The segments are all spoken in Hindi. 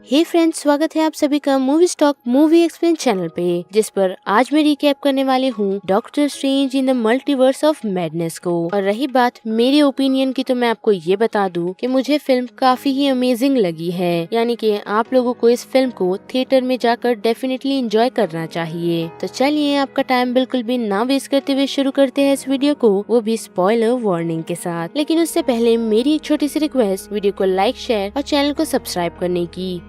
हे फ्रेंड्स, स्वागत है आप सभी का movie stock movie explain channel पे, जिस पर आज मैं रिकैप करने वाली हूँ doctor strange in the multiverse of madness को। और रही बात मेरी ओपिनियन की, तो मैं आपको ये बता दूं कि मुझे फिल्म काफी ही अमेजिंग लगी है। यानी कि आप लोगों को इस फिल्म को थिएटर में जाकर डेफिनेटली एंजॉय करना चाहिए। तो चलिए आपका टाइम बिल्कुल भी ना वेस्ट करते हुए शुरू करते हैं इस वीडियो को, वो भी स्पॉइलर वार्निंग के साथ। लेकिन उससे पहले मेरी एक छोटी सी रिक्वेस्ट, वीडियो को लाइक, शेयर और चैनल को सब्सक्राइब करने की।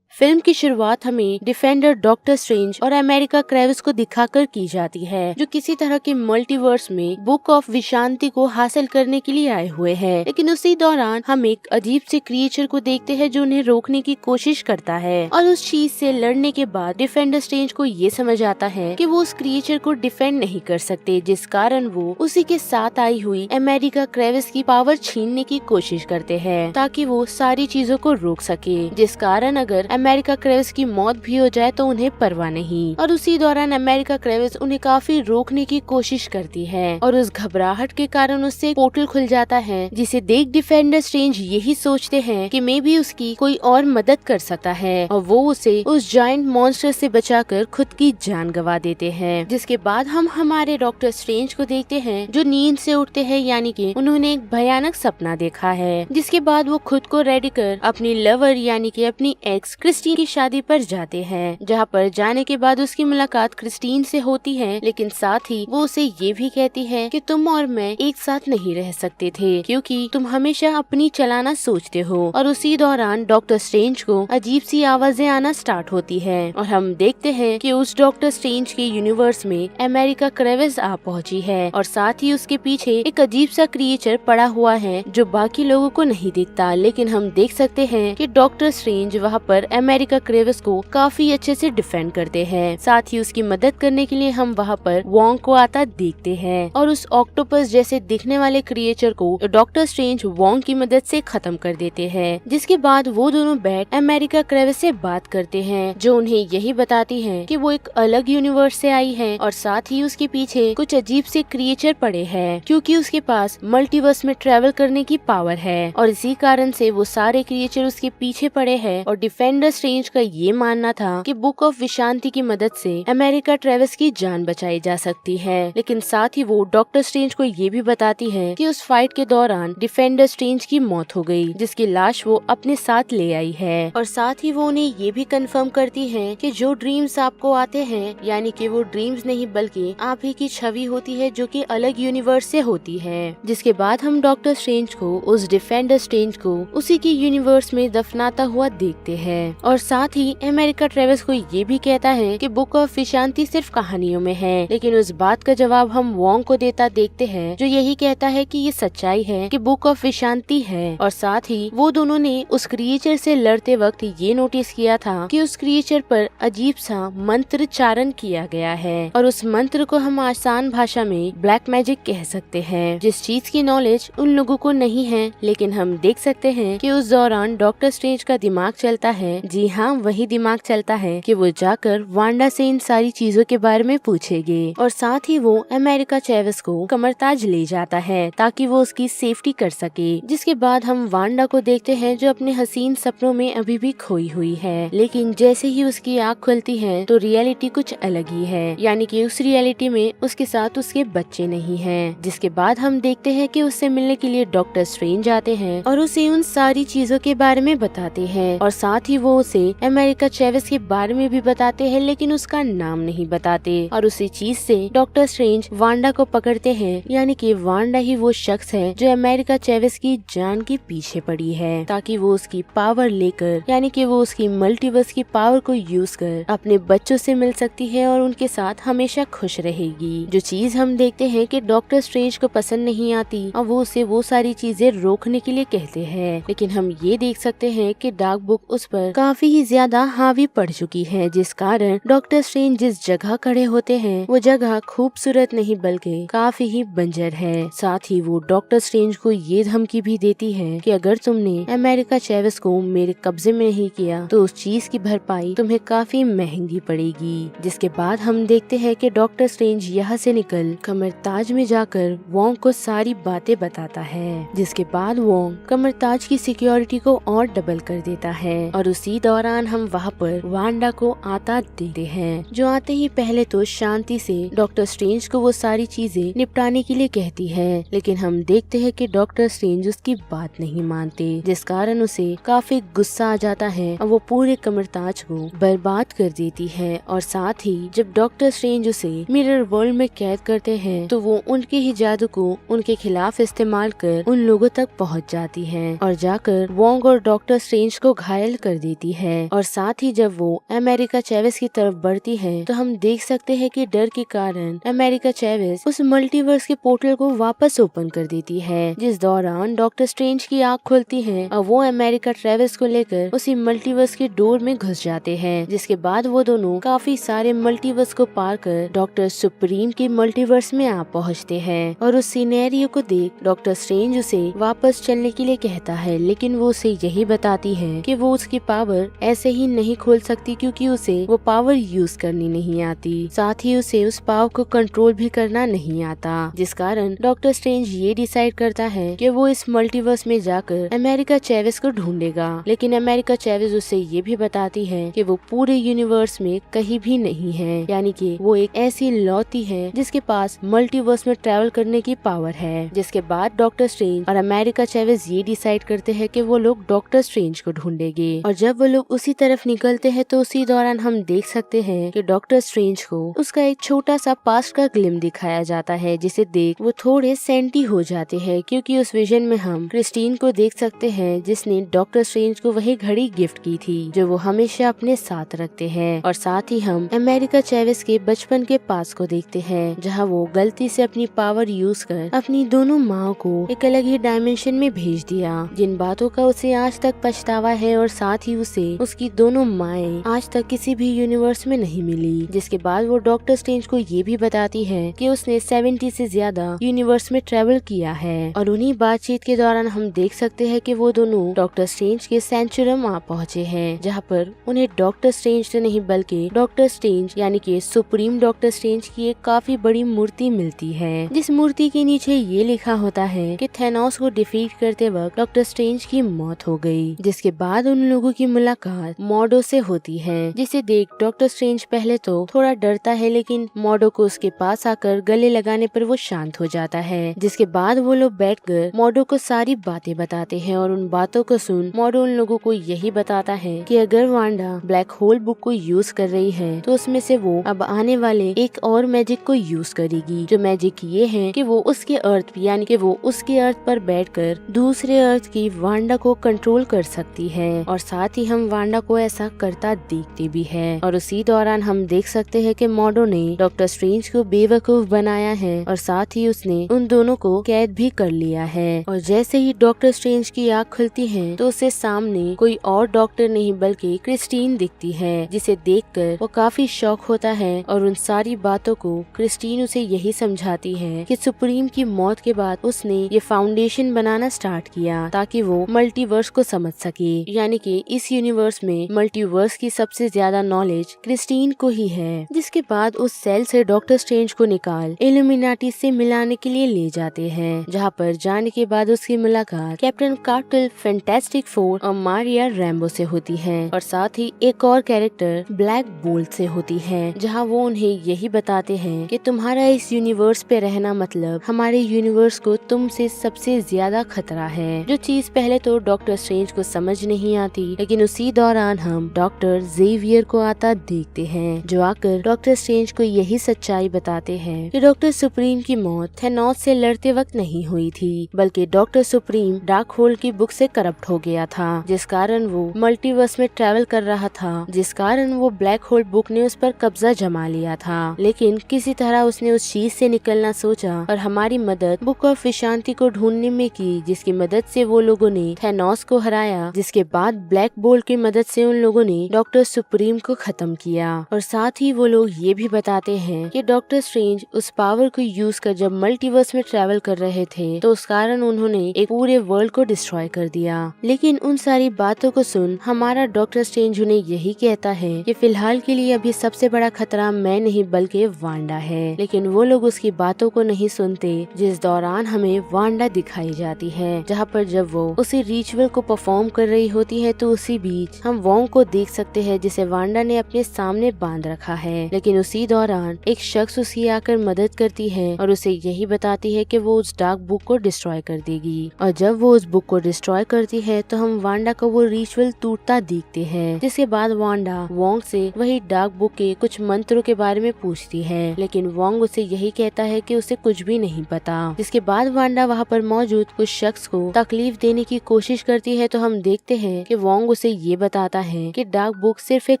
फिल्म की शुरुआत हमें डिफेंडर डॉक्टर स्ट्रेंज और अमेरिका क्रेविस को दिखाकर की जाती है, जो किसी तरह के मल्टीवर्स में बुक ऑफ विशांति को हासिल करने के लिए आए हुए हैं। लेकिन उसी दौरान हम एक अजीब से क्रिएचर को देखते हैं जो उन्हें रोकने की कोशिश करता है। और उस चीज से लड़ने के बाद डिफेंडर स्ट्रेंज को ये समझ आता है कि वो उस क्रिएचर को डिफेंड नहीं कर सकते, जिस कारण वो उसी के साथ आई हुई अमेरिका क्रेविस की पावर छीनने की कोशिश करते हैं, ताकि वो सारी चीजों को रोक सके। जिस कारण अगर अमेरिका क्रेविस की मौत भी हो जाए तो उन्हें परवाह नहीं। और उसी दौरान अमेरिका क्रेविस उन्हें काफी रोकने की कोशिश करती है, और उस घबराहट के कारण उससे पोर्टल खुल जाता है, जिसे देख डिफेंडर स्ट्रेंज यही सोचते हैं कि मे बी उसकी कोई और मदद कर सकता है, और वो उसे उस जायंट मॉन्स्टर से बचाकर खुद की जान गंवा देते हैं। जिसके बाद हम हमारे डॉक्टर स्ट्रेंज को देखते हैं जो नींद से उठते हैं, यानी कि उन्होंने एक भयानक सपना देखा है। जिसके बाद वो खुद को रेडी कर अपनी लवर यानी कि अपनी एक्स क्रिस्टीन की शादी पर जाते हैं, जहाँ पर जाने के बाद उसकी मुलाकात क्रिस्टीन से होती है। लेकिन साथ ही वो उसे ये भी कहती है कि तुम और मैं एक साथ नहीं रह सकते थे, क्योंकि तुम हमेशा अपनी चलाना सोचते हो। और उसी दौरान डॉक्टर स्ट्रेंज को अजीब सी आवाजें आना स्टार्ट होती है, और हम देखते हैं कि उस डॉक्टर स्ट्रेंज के यूनिवर्स में अमेरिका क्रेविस आ पहुंची है, और साथ ही उसके पीछे एक अजीब सा क्रिएचर पड़ा हुआ है जो बाकी लोगों को नहीं दिखता। लेकिन हम देख सकते हैं कि डॉक्टर स्ट्रेंज वहाँ पर अमेरिका क्रेविस को काफी अच्छे से डिफेंड करते हैं। साथ ही उसकी मदद करने के लिए हम वहाँ पर वोंग को आता देखते हैं, और उस ऑक्टोपस जैसे दिखने वाले क्रिएचर को डॉक्टर स्ट्रेंज वोंग की मदद से खत्म कर देते हैं। जिसके बाद वो दोनों बैठ अमेरिका क्रेविस से बात करते हैं, जो उन्हें यही बताती है कि वो एक अलग यूनिवर्स से आई है, और साथ ही उसके पीछे कुछ अजीब से क्रिएचर पड़े हैं, क्योंकि उसके पास मल्टीवर्स में ट्रेवल करने की पावर है, और इसी कारण से वो सारे क्रिएचर उसके पीछे पड़े हैं। और डिफेंडर स्ट्रेंज का ये मानना था कि बुक ऑफ विशांति की मदद से अमेरिका ट्रेविस की जान बचाई जा सकती है। लेकिन साथ ही वो डॉक्टर स्ट्रेंज को ये भी बताती है कि उस फाइट के दौरान डिफेंडर स्ट्रेंज की मौत हो गई, जिसकी लाश वो अपने साथ ले आई है। और साथ ही वो उन्हें ये भी कंफर्म करती है कि जो ड्रीम्स आपको आते हैं, यानी कि वो ड्रीम्स नहीं बल्कि आप ही की छवि होती है, जो कि अलग यूनिवर्स से होती है। जिसके बाद हम डॉक्टर स्ट्रेंज को उस डिफेंडर स्ट्रेंज को उसी की यूनिवर्स में दफनाता हुआ देखते हैं। और साथ ही अमेरिका ट्रेविस को ये भी कहता है कि बुक ऑफ विशांति सिर्फ कहानियों में है, लेकिन उस बात का जवाब हम वोंग को देता देखते हैं, जो यही कहता है कि ये सच्चाई है कि बुक ऑफ विशांति है। और साथ ही वो दोनों ने उस क्रिएचर से लड़ते वक्त ये नोटिस किया था कि उस क्रिएचर पर अजीब सा मंत्र चारण किया गया है, और उस मंत्र को हम आसान भाषा में ब्लैक मैजिक कह सकते हैं, जिस चीज की नॉलेज उन लोगों को नहीं है। लेकिन हम देख सकते हैं कि उस दौरान डॉक्टर स्ट्रेंज का दिमाग चलता है, जी हाँ, वही दिमाग चलता है कि वो जाकर वांडा से इन सारी चीजों के बारे में पूछेंगे। और साथ ही वो अमेरिका ट्रेविस को कमरताज ले जाता है ताकि वो उसकी सेफ्टी कर सके। जिसके बाद हम वांडा को देखते हैं, जो अपने हसीन सपनों में अभी भी खोई हुई है। लेकिन जैसे ही उसकी आँख खुलती है तो रियलिटी कुछ अलग ही है, यानी कि उस रियलिटी में उसके साथ उसके बच्चे नहीं हैं। जिसके बाद हम देखते हैं कि उससे मिलने के लिए डॉक्टर स्ट्रेंज आते हैं और उसे उन सारी चीजों के बारे में बताते हैं, और साथ ही वो उसे अमेरिका ट्रेविस के बारे में भी बताते हैं, लेकिन उसका नाम नहीं बताते। और उसी चीज से डॉक्टर स्ट्रेंज वांडा को पकड़ते हैं, यानी कि वांडा ही वो शख्स है जो अमेरिका ट्रेविस की जान के पीछे पड़ी है, ताकि वो उसकी पावर लेकर, यानी कि वो उसकी मल्टीवर्स की पावर को यूज कर अपने बच्चों से मिल सकती है और उनके साथ हमेशा खुश रहेगी। जो चीज हम देखते हैं कि डॉक्टर स्ट्रेंज को पसंद नहीं आती, और वो उसे वो सारी चीजें रोकने के लिए कहते हैं। लेकिन हम ये देख सकते हैं कि डार्क बुक उस पर काफी ही ज्यादा हावी पड़ चुकी है, जिस कारण डॉक्टर स्ट्रेंज जिस जगह खड़े होते हैं वो जगह खूबसूरत नहीं बल्कि काफी ही बंजर है। साथ ही वो डॉक्टर स्ट्रेंज को ये धमकी भी देती है कि अगर तुमने अमेरिका चेविस को मेरे कब्जे में नहीं किया तो उस चीज की भरपाई तुम्हें काफी महंगी पड़ेगी। जिसके बाद हम देखते हैं कि डॉक्टर स्ट्रेंज यहाँ से निकल कमरताज में जाकर वोंग को सारी बातें बताता है। जिसके बाद वोंग कमरताज की सिक्योरिटी को और डबल कर देता है और उसी दौरान हम वहाँ पर वांडा को आता देखते हैं, जो आते ही पहले तो शांति से डॉक्टर स्ट्रेंज को वो सारी चीजें निपटाने के लिए कहती है, लेकिन हम देखते हैं कि डॉक्टर स्ट्रेंज उसकी बात नहीं मानते, जिस कारण उसे काफी गुस्सा आ जाता है और वो पूरे कमरताज को बर्बाद कर देती है। और साथ ही जब डॉक्टर स्ट्रेंज उसे मिरर वर्ल्ड में कैद करते हैं तो वो उनके ही जादू को उनके खिलाफ इस्तेमाल कर उन लोगों तक पहुंच जाती है और जाकर वोंग और डॉक्टर स्ट्रेंज को घायल कर देती है। और साथ ही जब वो अमेरिका चेविस की तरफ बढ़ती है तो हम देख सकते हैं कि डर के कारण अमेरिका चेविस उस मल्टीवर्स के पोर्टल को वापस ओपन कर देती है, जिस दौरान डॉक्टर स्ट्रेंज की आँख खुलती है और वो अमेरिका ट्रेविस को लेकर उसी मल्टीवर्स के डोर में घुस जाते हैं। जिसके बाद वो दोनों काफी सारे मल्टीवर्स को पार कर डॉक्टर सुप्रीम के मल्टीवर्स में आ पहुँचते हैं और उस सिनेरियो को देख डॉक्टर स्ट्रेंज उसे वापस चलने के लिए कहता है, लेकिन वो उसे यही बताती है कि वो उसकी पावर ऐसे ही नहीं खोल सकती क्योंकि उसे वो पावर यूज करनी नहीं आती। साथ ही उसे उस पावर को कंट्रोल भी करना नहीं आता, जिस कारण डॉक्टर स्ट्रेंज ये डिसाइड करता है कि वो इस मल्टीवर्स में जाकर अमेरिका चेविस को ढूंढेगा। लेकिन अमेरिका चेविस उसे ये भी बताती है कि वो पूरे यूनिवर्स में कहीं भी नहीं है, यानी कि वो एक ऐसी लौती है जिसके पास मल्टीवर्स में ट्रेवल करने की पावर है। जिसके बाद डॉक्टर स्ट्रेंज और अमेरिका चेविस ये डिसाइड करते हैं कि वो लोग डॉक्टर स्ट्रेंज को ढूंढेंगे। और जब वो लोग उसी तरफ निकलते हैं तो उसी दौरान हम देख सकते हैं कि डॉक्टर स्ट्रेंज को उसका एक छोटा सा पास्ट का ग्लिम दिखाया जाता है, जिसे देख वो थोड़े सेंटी हो जाते हैं क्योंकि उस विजन में हम क्रिस्टीन को देख सकते हैं जिसने डॉक्टर स्ट्रेंज को वही घड़ी गिफ्ट की थी जो वो हमेशा अपने साथ रखते हैं। और साथ ही हम अमेरिका चेविस के बचपन के पास को देखते हैं जहाँ वो गलती से अपनी पावर यूज कर अपनी दोनों माँ को एक अलग ही डायमेंशन में भेज दिया, जिन बातों का उसे आज तक पछतावा है। और साथ ही उसे उसकी दोनों माएं आज तक किसी भी यूनिवर्स में नहीं मिली। जिसके बाद वो डॉक्टर स्ट्रेंज को ये भी बताती है कि उसने 70 से ज्यादा यूनिवर्स में ट्रेवल किया है। और उन्हीं बातचीत के दौरान हम देख सकते हैं कि वो दोनों डॉक्टर स्ट्रेंज के सेंचुरम आ पहुँचे हैं, जहाँ पर उन्हें डॉक्टर स्ट्रेंज से नहीं बल्कि डॉक्टर स्ट्रेंज यानी कि सुप्रीम डॉक्टर स्ट्रेंज की एक काफी बड़ी मूर्ति मिलती है, जिस मूर्ति के नीचे ये लिखा होता है कि थैनोस को डिफीट करते वक्त डॉक्टर स्ट्रेंज की मौत हो गई। जिसके बाद उन लोगों की मुलाकात मॉडो से होती है, जिसे देख डॉक्टर स्ट्रेंज पहले तो थोड़ा डरता है, लेकिन मॉडो को उसके पास आकर गले लगाने पर वो शांत हो जाता है। जिसके बाद वो लोग बैठकर मॉडो को सारी बातें बताते हैं और उन बातों को सुन मॉडो उन लोगों को यही बताता है कि अगर वांडा ब्लैक होल बुक को यूज कर रही है तो उसमें से वो अब आने वाले एक और मैजिक को यूज करेगी, जो मैजिक ये है कि वो उसके अर्थ यानी कि वो उसके अर्थ पर बैठकर दूसरे अर्थ की वांडा को कंट्रोल कर सकती है। और साथ ही हम वांडा को ऐसा करता देखते भी है। और उसी दौरान हम देख सकते हैं कि मॉडो ने डॉक्टर स्ट्रेंज को बेवकूफ बनाया है और साथ ही उसने उन दोनों को कैद भी कर लिया है। और जैसे ही डॉक्टर स्ट्रेंज की आँख खुलती है तो उसे सामने कोई और डॉक्टर नहीं बल्कि क्रिस्टीन दिखती है, जिसे देखकर वो काफी शॉक होता है। और उन सारी बातों को क्रिस्टीन उसे यही समझाती है कि सुप्रीम की मौत के बाद उसने ये फाउंडेशन बनाना स्टार्ट किया ताकि वो मल्टीवर्स को समझ सके, यानी कि इस यूनिवर्स में मल्टीवर्स की सबसे ज्यादा नॉलेज क्रिस्टीन को ही है। जिसके बाद उस सेल से डॉक्टर स्ट्रेंज को निकाल इल्यूमिनाटी से मिलाने के लिए ले जाते हैं, जहाँ पर जाने के बाद उसकी मुलाकात कैप्टन कार्टल, फैंटास्टिक फोर और मारिया रैम्बो से होती है। और साथ ही एक और कैरेक्टर ब्लैक बोल्ट से होती है, जहाँ वो उन्हें यही बताते हैं कि तुम्हारा इस यूनिवर्स पे रहना मतलब हमारे यूनिवर्स को तुमसे सबसे ज्यादा खतरा है, जो चीज पहले तो डॉक्टर स्ट्रेंज को समझ नहीं आती। लेकिन उसी दौरान हम डॉक्टर जेवियर को आता देखते हैं, जो आकर डॉक्टर स्ट्रेंज को यही सच्चाई बताते हैं कि डॉक्टर सुप्रीम की मौत थैनोस से लड़ते वक्त नहीं हुई थी, बल्कि डॉक्टर सुप्रीम डार्क होल की बुक से करप्ट हो गया था, जिस कारण वो मल्टीवर्स में ट्रेवल कर रहा था, जिस कारण वो ब्लैक होल बुक ने उस पर कब्जा जमा लिया था। लेकिन किसी तरह उसने उस चीज से निकलना सोचा और हमारी मदद बुक ऑफ विशांति को ढूंढने में की, जिसकी मदद से वो लोगों ने थैनोस को हराया। जिसके बाद ब्लैक बोल्ट होल की मदद से उन लोगों ने डॉक्टर सुप्रीम को खत्म किया। और साथ ही वो लोग ये भी बताते हैं कि डॉक्टर स्ट्रेंज उस पावर को यूज कर जब मल्टीवर्स में ट्रेवल कर रहे थे तो उस कारण उन्होंने एक पूरे वर्ल्ड को डिस्ट्रॉय कर दिया। लेकिन उन सारी बातों को सुन हमारा डॉक्टर स्ट्रेंज उन्हें यही कहता है कि फिलहाल के लिए अभी सबसे बड़ा खतरा मैं नहीं बल्कि वांडा है। लेकिन वो लोग उसकी बातों को नहीं सुनते, जिस दौरान हमें वांडा दिखाई जाती है, जहाँ पर जब वो उसी रिचुअल को परफॉर्म कर रही होती है तो उसी बीच हम वोंग को देख सकते हैं जिसे वांडा ने अपने सामने बांध रखा है। लेकिन उसी दौरान एक शख्स उसकी आकर मदद करती है और उसे यही बताती है कि वो उस डार्क बुक को डिस्ट्रॉय कर देगी। और जब वो उस बुक को डिस्ट्रॉय करती है तो हम वांडा को वो रिचुअल टूटता देखते हैं, जिसके बाद वांडा वोंग से वही डार्क बुक के कुछ मंत्रों के बारे में पूछती है। लेकिन वोंग उसे यही कहता है कि उसे कुछ भी नहीं पता। जिसके बाद वांडा वहाँ पर मौजूद कुछ शख्स को तकलीफ देने की कोशिश करती है तो हम देखते हैं कि वोंग उसे ये बताता है कि डार्क बुक सिर्फ एक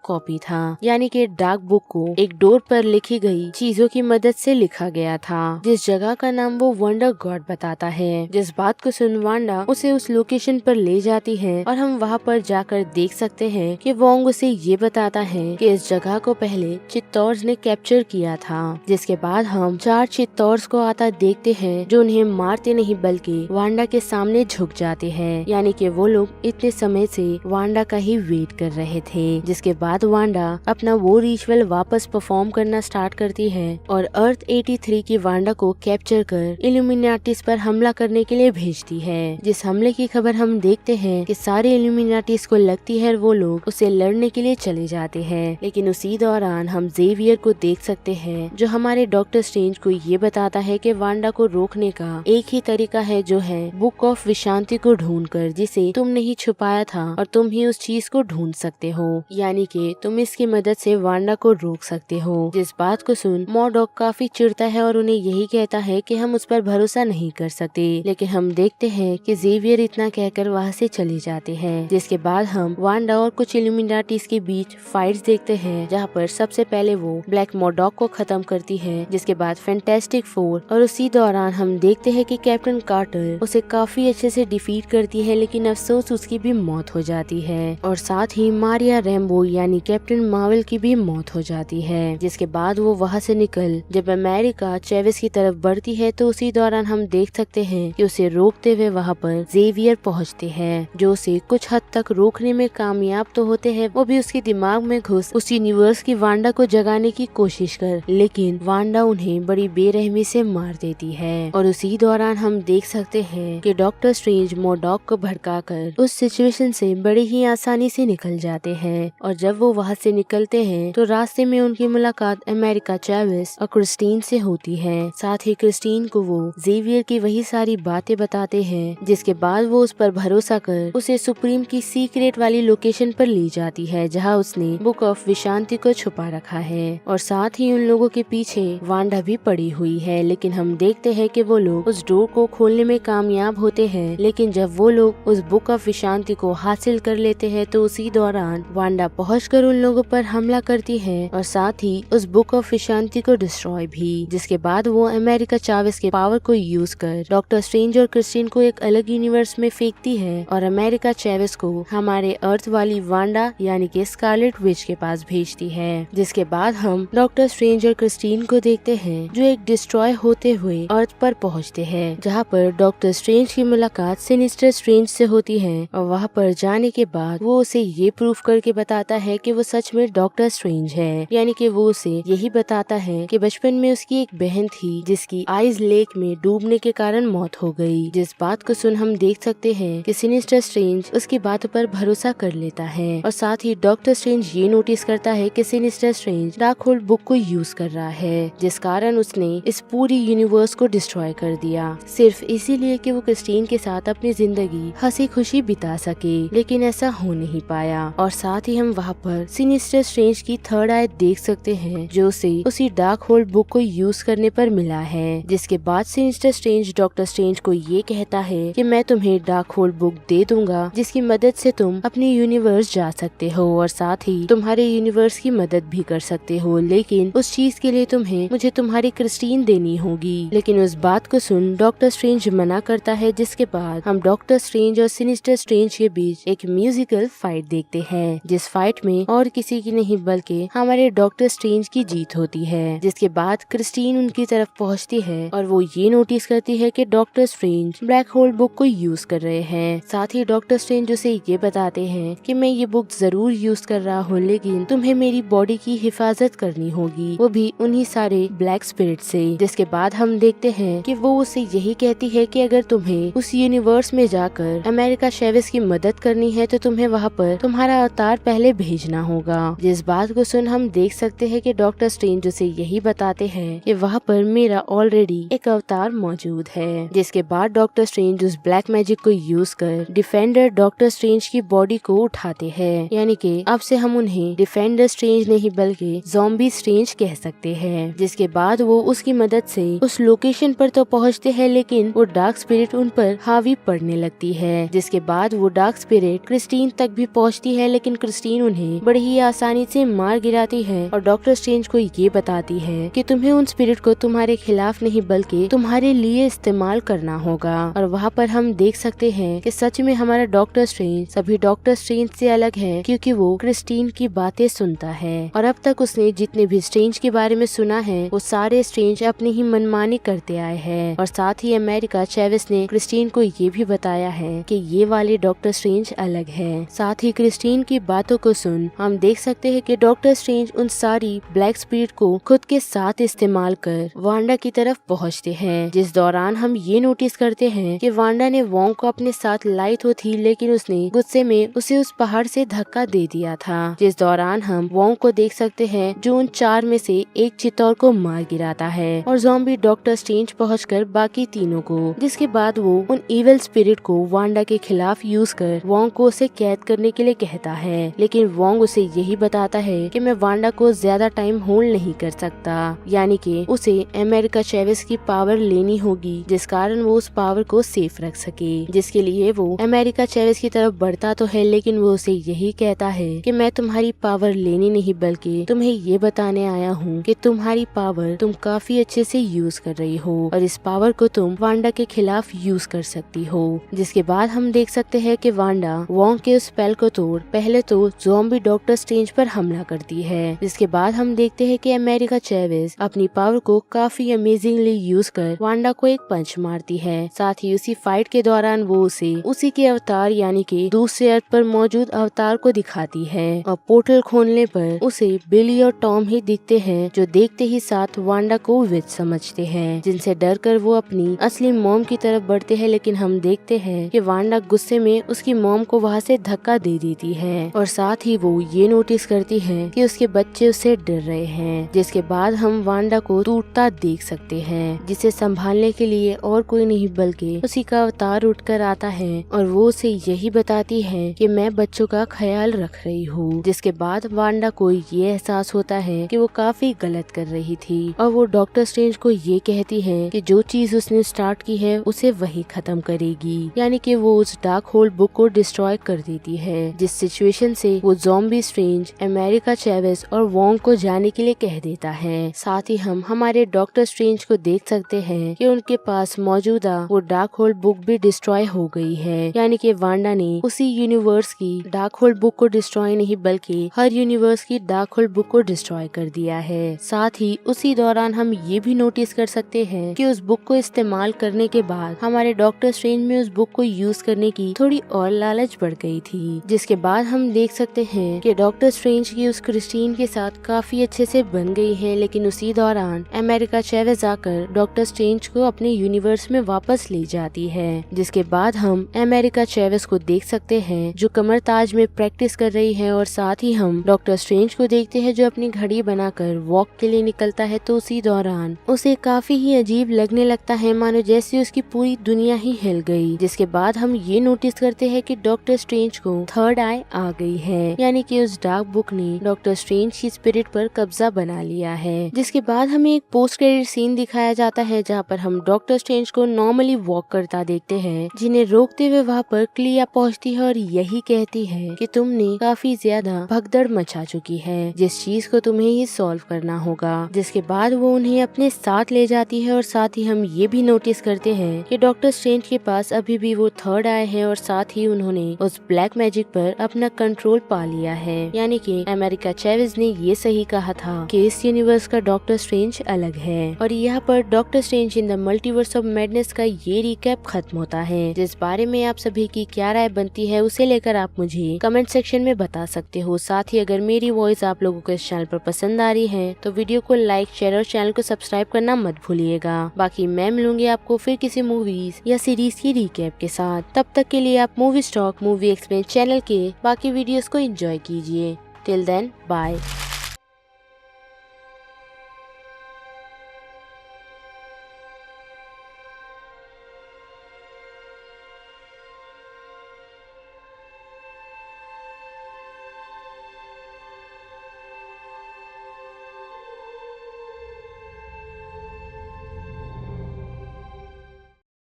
कॉपी था, यानी कि डार्क बुक को एक डोर पर लिखी गई चीजों की मदद से लिखा गया था, जिस जगह का नाम वो वंडर गॉड बताता है। जिस बात को सुन वांडा उसे उस लोकेशन पर ले जाती है और हम वहाँ पर जाकर देख सकते हैं कि वोंग उसे ये बताता है कि इस जगह को पहले चित्तौर्स ने कैप्चर किया था। जिसके बाद हम 4 चित्तौर्स को आता देखते हैं जो उन्हें मारते नहीं बल्कि वांडा के सामने झुक जाते हैं, यानी कि वो लोग इतने समय से वांडा का ही वेट कर रहे थे। जिसके बाद वांडा अपना वो रिचुअल वापस परफॉर्म करना स्टार्ट करती है और अर्थ 83 की वांडा को कैप्चर कर इल्यूमिनाटीज पर हमला करने के लिए भेजती है। जिस हमले की खबर हम देखते हैं कि सारे इल्यूमिनाटीज को लगती है और वो लोग उसे लड़ने के लिए चले जाते हैं। लेकिन उसी दौरान हम जेवियर को देख सकते हैं जो हमारे डॉक्टर स्ट्रेंज को ये बताता है कि वांडा को रोकने का एक ही तरीका है, जो है बुक ऑफ विशांति को ढूंढकर, जिसे तुमने ही छुपाया था और तुम ही उस चीज को ढूंढ सकते हो, यानी कि तुम इसकी मदद से वांडा को रोक सकते हो। जिस बात को सुन मॉर्डॉक काफी चिढ़ता है और उन्हें यही कहता है कि हम उस पर भरोसा नहीं कर सकते। लेकिन हम देखते हैं कि जेवियर इतना कहकर वहाँ से चले जाते हैं। जिसके बाद हम वांडा और कुछ इल्यूमिनाटीज के बीच फाइट्स देखते हैं, जहाँ पर सबसे पहले वो ब्लैक मॉर्डॉक को खत्म करती है, जिसके बाद फैंटास्टिक फोर, और उसी दौरान हम देखते हैं कि कैप्टन कार्टर उसे काफी अच्छे से डिफीट करती है, लेकिन अफसोस उसकी भी मौत हो जाती है। और साथ ही मारिया रैम्बो यानी कैप्टन मार्वल की भी मौत हो जाती है। जिसके बाद वो वहाँ से निकल जब अमेरिका चेविस की तरफ बढ़ती है तो उसी दौरान हम देख सकते हैं कि उसे रोकते हुए वहाँ पर जेवियर पहुँचते हैं, जो उसे कुछ हद तक रोकने में कामयाब तो होते हैं। वो भी उसके दिमाग में घुस उस यूनिवर्स की वांडा को जगाने की कोशिश कर, लेकिन वांडा उन्हें बड़ी बेरहमी से मार देती है। और उसी दौरान हम देख सकते हैं कि डॉक्टर स्ट्रेंज मॉर्डॉक को भड़काकर उस सिचुएशन से बड़ी ही आसानी से निकल जाते हैं। और जब वो वहाँ से निकलते हैं तो रास्ते में उनकी मुलाकात अमेरिका चेविस और क्रिस्टीन से होती है। साथ ही क्रिस्टीन को वो जेवियर की वही सारी बातें बताते हैं, जिसके बाद वो उस पर भरोसा कर उसे सुप्रीम की सीक्रेट वाली लोकेशन पर ले जाती है, जहाँ उसने बुक ऑफ विशांति को छुपा रखा है। और साथ ही उन लोगों के पीछे वांडा भी पड़ी हुई है। लेकिन हम देखते हैं कि वो लोग उस डोर को खोलने में कामयाब होते हैं। लेकिन जब वो लोग उस बुक ऑफ विशांति को हासिल कर लेते हैं तो उसी दौरान वांडा पहुंचकर उन लोगों पर हमला करती है और साथ ही उस बुक ऑफ विशांति को डिस्ट्रॉय भी। जिसके बाद वो अमेरिका चेविस के पावर को यूज कर डॉक्टर स्ट्रेंज और क्रिस्टीन को एक अलग यूनिवर्स में फेंकती है और अमेरिका चेविस को हमारे अर्थ वाली वांडा यानी कि स्कारलेट विच के पास भेजती है। जिसके बाद हम डॉक्टर स्ट्रेंज और क्रिस्टीन को देखते हैं जो एक डिस्ट्रॉय होते हुए अर्थ पर पहुंचते हैं, जहां पर डॉक्टर स्ट्रेंज की मुलाकात सिनिस्टर स्ट्रेंज से होती है। और वहां पर जाने के बाद वो उसे ये प्रूफ करके बताता है कि वो सच में डॉक्टर स्ट्रेंज है, यानी कि वो उसे यही बताता है कि बचपन में उसकी एक बहन थी जिसकी आइज लेक में डूबने के कारण मौत हो गई। जिस बात को सुन हम देख सकते हैं कि सिनिस्टर स्ट्रेंज उसकी बातों पर भरोसा कर लेता है। और साथ ही डॉक्टर स्ट्रेंज ये नोटिस करता है कि sinister strange dark hole book को यूज कर रहा है, जिस कारण उसने इस पूरी यूनिवर्स को डिस्ट्रॉय कर दिया, सिर्फ इसीलिए कि वो क्रिस्टीन के साथ अपनी जिंदगी हंसी खुशी बिता सके। लेकिन ऐसा हो नहीं पाया। और साथ ही हम वहाँ पर सिनिस्टर स्ट्रेंज की थर्ड आई देख सकते हैं, जो उसे उसी डार्क होल बुक को यूज करने पर मिला है। जिसके बाद सिनिस्टर स्ट्रेंज डॉक्टर स्ट्रेंज को ये कहता है कि मैं तुम्हें डार्क होल बुक दे दूंगा, जिसकी मदद से तुम अपनी यूनिवर्स जा सकते हो और साथ ही तुम्हारे यूनिवर्स की मदद भी कर सकते हो, लेकिन उस चीज के लिए तुम्हें मुझे तुम्हारी क्रिस्टीन देनी होगी। लेकिन उस बात को सुन डॉक्टर स्ट्रेंज मना करता है। जिसके बाद हम डॉक्टर स्ट्रेंज और सिनिस्टर स्ट्रेंज के बीच एक म्यूजिक म्यूजिकल फाइट देखते हैं, जिस फाइट में और किसी की नहीं बल्कि हमारे डॉक्टर स्ट्रेंज की जीत होती है। जिसके बाद क्रिस्टीन उनकी तरफ पहुंचती है और वो ये नोटिस करती है कि doctor strange black hole book को यूज कर रहे हैं। साथ ही डॉक्टर स्ट्रेंज उसे ये बताते हैं कि मैं ये बुक जरूर यूज कर रहा हूँ, लेकिन तुम्हें मेरी बॉडी की हिफाजत करनी होगी, वो भी उन्हीं सारे ब्लैक स्पिरिट से। जिसके बाद हम देखते हैं कि वो उसे यही कहती है कि अगर तुम्हें उस यूनिवर्स में जाकर अमेरिका चैवेस की मदद करनी है तो तुम्हें वहाँ पर तुम्हारा अवतार पहले भेजना होगा। जिस बात को सुन हम देख सकते हैं कि डॉक्टर स्ट्रेंज उसे यही बताते हैं कि वहाँ पर मेरा ऑलरेडी एक अवतार मौजूद है। जिसके बाद डॉक्टर स्ट्रेंज उस ब्लैक मैजिक को यूज कर डिफेंडर डॉक्टर स्ट्रेंज की बॉडी को उठाते हैं, यानी कि अब से हम उन्हें डिफेंडर स्ट्रेंज नहीं बल्कि ज़ॉम्बी स्ट्रेंज कह सकते हैं। जिसके बाद वो उसकी मदद से उस लोकेशन पर तो पहुंचते हैं, लेकिन वो डार्क स्पिरिट उन पर हावी पड़ने लगती है। जिसके बाद वो डार्क स्पिरिट क्रिस्टीन तक भी पहुंचती है, लेकिन क्रिस्टीन उन्हें बड़ी ही आसानी से मार गिराती है और डॉक्टर स्ट्रेंज को ये बताती है कि तुम्हें उन स्पिरिट को तुम्हारे खिलाफ नहीं बल्कि तुम्हारे लिए इस्तेमाल करना होगा। और वहाँ पर हम देख सकते हैं कि सच में हमारा डॉक्टर स्ट्रेंज सभी डॉक्टर स्ट्रेंज से अलग है, क्योंकि वो क्रिस्टीन की बातें सुनता है और अब तक उसने जितने भी स्ट्रेंज के बारे में सुना है वो सारे स्ट्रेंज अपनी ही मनमानी करते आए हैं। और साथ ही अमेरिका चैवेस ने क्रिस्टीन को ये भी बताया है कि ये वाले डॉक्टर स्ट्रेंज अलग है। साथ ही क्रिस्टीन की बातों को सुन हम देख सकते हैं कि डॉक्टर स्ट्रेंज उन सारी ब्लैक स्पिरिट को खुद के साथ इस्तेमाल कर वांडा की तरफ पहुंचते हैं। जिस दौरान हम ये नोटिस करते हैं कि वांडा ने वोंग को अपने साथ लाई तो थी, लेकिन उसने गुस्से में उसे उस पहाड़ से धक्का दे दिया था। जिस दौरान हम वोंग को देख सकते हैं जो उन 4 में से एक चित्तौर को मार गिराता है और ज़ॉम्बी डॉक्टर स्ट्रेंज पहुंचकर बाकी तीनों को। जिसके बाद वो उन इविल स्पिरिट को वांडा के खिलाफ यूज कर वोंग को उसे कैद करने के लिए कहता है, लेकिन वोंग उसे यही बताता है कि मैं वांडा को ज्यादा टाइम होल्ड नहीं कर सकता, यानी कि उसे अमेरिका चैवेस की पावर लेनी होगी, जिस कारण वो उस पावर को सेफ रख सके। जिसके लिए वो अमेरिका चैवेस की तरफ बढ़ता तो है, लेकिन वो उसे यही कहता है कि मैं तुम्हारी पावर लेनी नहीं बल्कि तुम्हें ये बताने आया हूँ कि तुम्हारी पावर तुम काफी अच्छे से यूज कर रही हो और इस पावर को तुम वांडा के खिलाफ यूज कर सकती हो। जिसके बाद हम देख सकते हैं कि वांडा वोंग के उस स्पेल को तोड़ पहले तो ज़ॉम्बी डॉक्टर स्ट्रेंज पर हमला करती है। जिसके बाद हम देखते हैं कि अमेरिका चैवेस अपनी पावर को काफी अमेजिंगली यूज कर वांडा को एक पंच मारती है। साथ ही उसी फाइट के दौरान वो उसे उसी के अवतार यानी कि दूसरे अर्थ पर मौजूद अवतार को दिखाती है और पोर्टल खोलने पर उसे बिली और टॉम ही दिखते हैं, जो देखते ही साथ वांडा को विच समझते हैं, जिनसे डरकर वो अपनी असली मॉम की तरफ बढ़ते हैं। लेकिन हम देखते हैं कि वांडा गुस्से में उसकी मॉम को वहाँ से धक्का दे देती है और साथ ही वो ये नोटिस करती है कि उसके बच्चे उससे डर रहे हैं। जिसके बाद हम वांडा को टूटता देख सकते हैं, जिसे संभालने के लिए और कोई नहीं बल्कि उसी का अवतार उठकर आता है और वो उसे यही बताती है कि मैं बच्चों का ख्याल रख रही हूँ। जिसके बाद वांडा को ये एहसास होता है कि वो काफी गलत कर रही थी और वो डॉक्टर स्ट्रेंज को ये कहती है कि जो चीज उसने स्टार्ट की है उसे वही खत्म करेगी, यानी कि वो उस डार्क होल बुक को डिस्ट्रॉय कर देती है। जिस सिचुएशन से वो ज़ॉम्बी स्ट्रेंज, अमेरिका चैवेस और वोंग को जाने के लिए कह देता है। साथ ही हम हमारे डॉक्टर स्ट्रेंज को देख सकते हैं कि उनके पास मौजूदा वो डार्क होल बुक भी डिस्ट्रॉय हो गई है, यानी कि वांडा ने उसी यूनिवर्स की डार्क होल बुक को डिस्ट्रॉय नहीं बल्कि हर यूनिवर्स की डार्क होल बुक को डिस्ट्रॉय कर दिया है। साथ ही उसी दौरान हम ये भी नोटिस कर सकते हैं कि उस बुक को इस्तेमाल करने के बाद हमारे डॉक्टर स्ट्रेंज में उस बुक को यूज करने की थोड़ी और लालच बढ़ गई थी। जिसके बाद हम देख सकते हैं कि डॉक्टर स्ट्रेंज की उस क्रिस्टीन के साथ काफी अच्छे से बन गई है, लेकिन उसी दौरान अमेरिका चैवेस आकर डॉक्टर स्ट्रेंज को अपने यूनिवर्स में वापस ले जाती है। जिसके बाद हम अमेरिका चैवेस को देख सकते हैं जो कमर ताज में प्रैक्टिस कर रही है और साथ ही हम डॉक्टर स्ट्रेंज को देखते हैं जो अपनी घड़ी बनाकर वॉक के लिए निकलता है। तो उसी दौरान उसे काफी ही अजीब लगने लगता है, मानो जैसे उसकी पूरी दुनिया ही हिल गई। जिसके बाद हम ये नोटिस करते हैं कि डॉक्टर स्ट्रेंज को थर्ड आई आ गई है, यानी कि उस डार्क बुक ने डॉक्टर स्ट्रेंज की स्पिरिट पर कब्जा बना लिया है। जिसके बाद हमें एक पोस्ट क्रेडिट सीन दिखाया जाता है जहाँ पर हम डॉक्टर स्ट्रेंज को नॉर्मली वॉक करता देखते हैं, जिन्हें रोकते हुए वहाँ पर क्लिया पहुँचती है और यही कहती है कि तुमने काफी ज्यादा भगदड़ मचा चुकी है, जिस चीज को तुम्हें ही सॉल्व करना होगा। जिसके बाद वो उन्हें अपने साथ ले जाती है और साथ ही हम ये भी नोटिस करते हैं कि डॉक्टर स्ट्रेंज के पास अभी भी वो थर्ड आई है और साथ ही उन्होंने उस ब्लैक मैजिक पर अपना कंट्रोल पा लिया है। यानी कि अमेरिका चेविस ने ये सही कहा था कि इस यूनिवर्स का डॉक्टर स्ट्रेंज अलग है। और यहाँ पर doctor strange in the multiverse of madness का ये रिकैप खत्म होता है। जिस बारे में आप सभी की क्या राय बनती है उसे लेकर आप मुझे कमेंट सेक्शन में बता सकते हो। साथ ही अगर मेरी वॉइस आप लोगों को इस चैनल पर पसंद आ रही है तो वीडियो को लाइक, शेयर और चैनल को सब्सक्राइब करना मत भूलिएगा। बाकी मैं मिलूंगी आपको फिर किसी मूवीज या सीरीज की रिकैप के साथ। तब तक के लिए आप movie stock movie explain channel के बाकी वीडियोस को एंजॉय कीजिए। Till then bye.